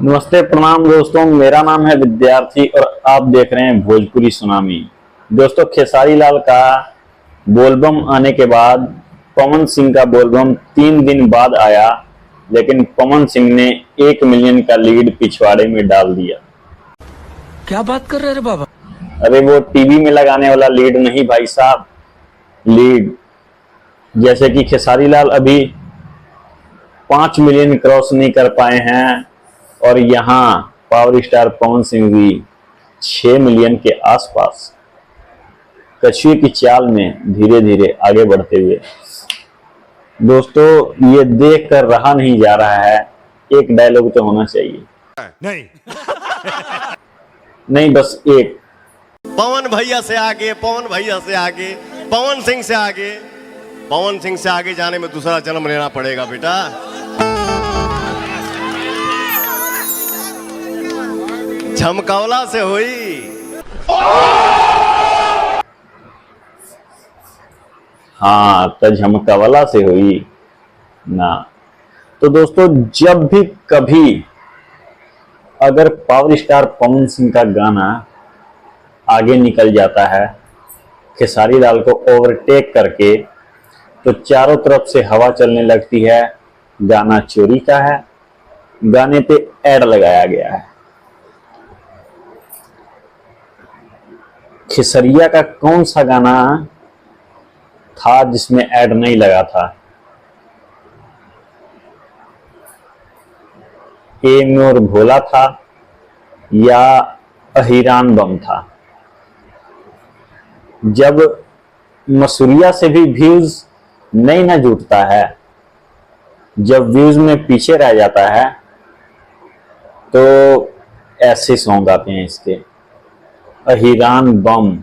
नमस्ते प्रणाम दोस्तों, मेरा नाम है विद्यार्थी और आप देख रहे हैं भोजपुरी सुनामी। दोस्तों, खेसारी लाल का बोलबम आने के बाद पवन सिंह का बोलबम 3 दिन बाद आया, लेकिन पवन सिंह ने 1 मिलियन का लीड पिछवाड़े में डाल दिया। क्या बात कर रहे रे बाबा? अरे वो टीवी में लगाने वाला लीड नहीं भाई साहब, लीड। जैसे कि खेसारी लाल अभी 5 मिलियन क्रॉस नहीं कर पाए हैं और यहाँ पावर स्टार पवन सिंह भी 6 मिलियन के आसपास कछुए की चाल में धीरे धीरे आगे बढ़ते हुए। दोस्तों, ये देख कर रहा नहीं जा रहा है, एक डायलॉग तो होना चाहिए। नहीं बस एक। पवन भैया से आगे, पवन भैया से आगे, पवन सिंह से आगे, पवन सिंह से आगे जाने में दूसरा जन्म लेना पड़ेगा बेटा। झमकौला से हुई। हाँ, तो झमकौला से हुई ना। तो दोस्तों, जब भी कभी अगर पावर स्टार पवन सिंह का गाना आगे निकल जाता है खेसारी लाल को ओवरटेक करके, तो चारों तरफ से हवा चलने लगती है, गाना चोरी का है, गाने पे ऐड लगाया गया है। खेसरिया का कौन सा गाना था जिसमें ऐड नहीं लगा था? ए मोर भोला था या अहिरान बम था? जब मसूरिया से भी व्यूज नहीं ना जुटता है, जब व्यूज में पीछे रह जाता है, तो ऐसे सॉन्ग आते हैं इसके, अहिरान बम।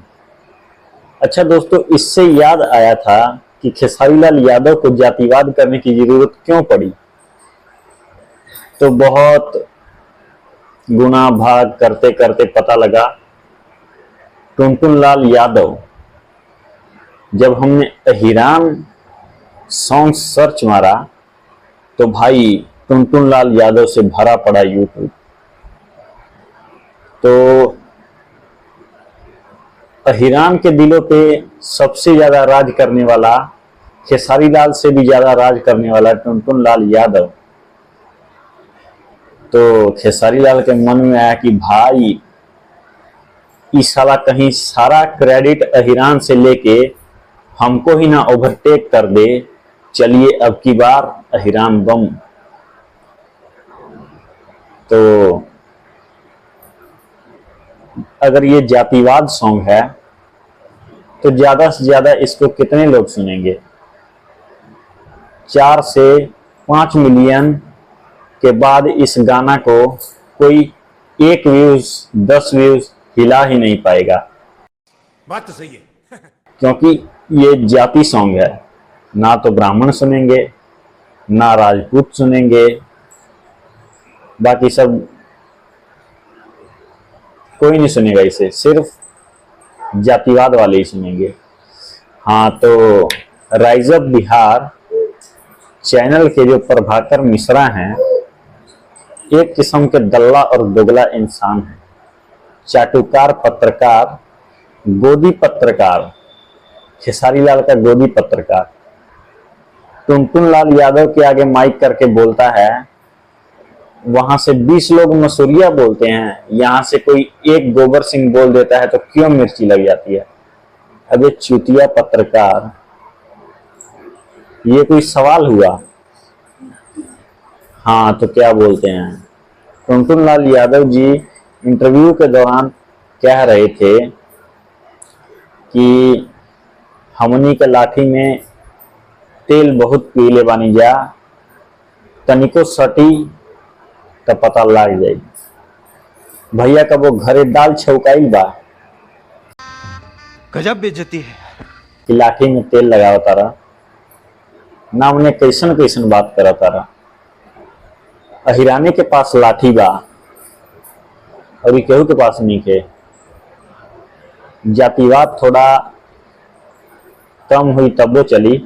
अच्छा दोस्तों, इससे याद आया था कि खेसारी लाल यादव को जातिवाद करने की जरूरत क्यों पड़ी। तो बहुत गुना भाग करते करते पता लगा, टुनटुन लाल यादव, जब हमने अहिरान सॉन्ग सर्च मारा तो भाई टुनटुन लाल यादव से भरा पड़ा यूट्यूब। तो अहिरान के दिलों पे सबसे ज्यादा राज करने वाला, खेसारी लाल से भी ज्यादा राज करने वाला टुनटुन लाल यादव। तो खेसारी लाल के मन में आया कि भाई इस साला कहीं सारा क्रेडिट अहिरान से लेके हमको ही ना ओवरटेक कर दे, चलिए अब की बार अहिरान बम। तो अगर ये जातिवाद सॉन्ग है तो ज्यादा से ज्यादा इसको कितने लोग सुनेंगे? 4 से 5 मिलियन के बाद इस गाना को कोई 1 व्यूज 10 व्यूज हिला ही नहीं पाएगा। बात तो सही है। क्योंकि ये जाति सॉन्ग है, ना तो ब्राह्मण सुनेंगे ना राजपूत सुनेंगे, बाकी सब कोई नहीं सुनेगा इसे, सिर्फ जातिवाद वाले ही सुनेंगे। हाँ, तो राइज अप बिहार चैनल के जो प्रभाकर मिश्रा हैं, एक किस्म के दल्ला और दोगला इंसान हैं, चाटुकार पत्रकार, गोदी पत्रकार, खेसारी लाल का गोदी पत्रकार। टुनटुन लाल यादव के आगे माइक करके बोलता है, वहां से 20 लोग मसूरिया बोलते हैं, यहां से कोई एक गोबर सिंह बोल देता है तो क्यों मिर्ची लग जाती है? अबे चूतिया पत्रकार, ये कोई सवाल हुआ? हाँ, तो क्या बोलते हैं, टुनटुन लाल यादव जी इंटरव्यू के दौरान कह रहे थे कि हमनी के लाठी में तेल बहुत पीले बानी जा, तनिको सटी तो पता लग जाई। भैया का वो घरे दाल छौकाई बा, गजब बेइज्जती है कि लाठी में तेल लगावा तारा ना, उन्हें कैसन कैसन बात करा तारा। अहिराने के पास लाठी बा और केहू के पास नहीं के। जातिवाद थोड़ा कम हुई तब वो चली।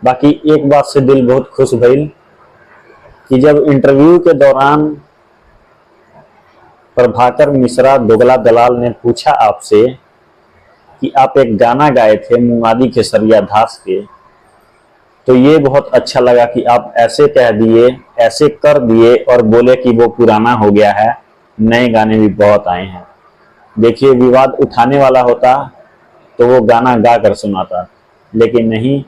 बाकी एक बात से दिल बहुत खुश भइल कि जब इंटरव्यू के दौरान प्रभाकर मिश्रा दोगला दलाल ने पूछा आपसे कि आप एक गाना गाए थे मुआदी खेसरिया दास के, तो ये बहुत अच्छा लगा कि आप ऐसे कह दिए, ऐसे कर दिए और बोले कि वो पुराना हो गया है, नए गाने भी बहुत आए हैं। देखिए, विवाद उठाने वाला होता तो वो गाना गा कर सुनाता, लेकिन नहीं,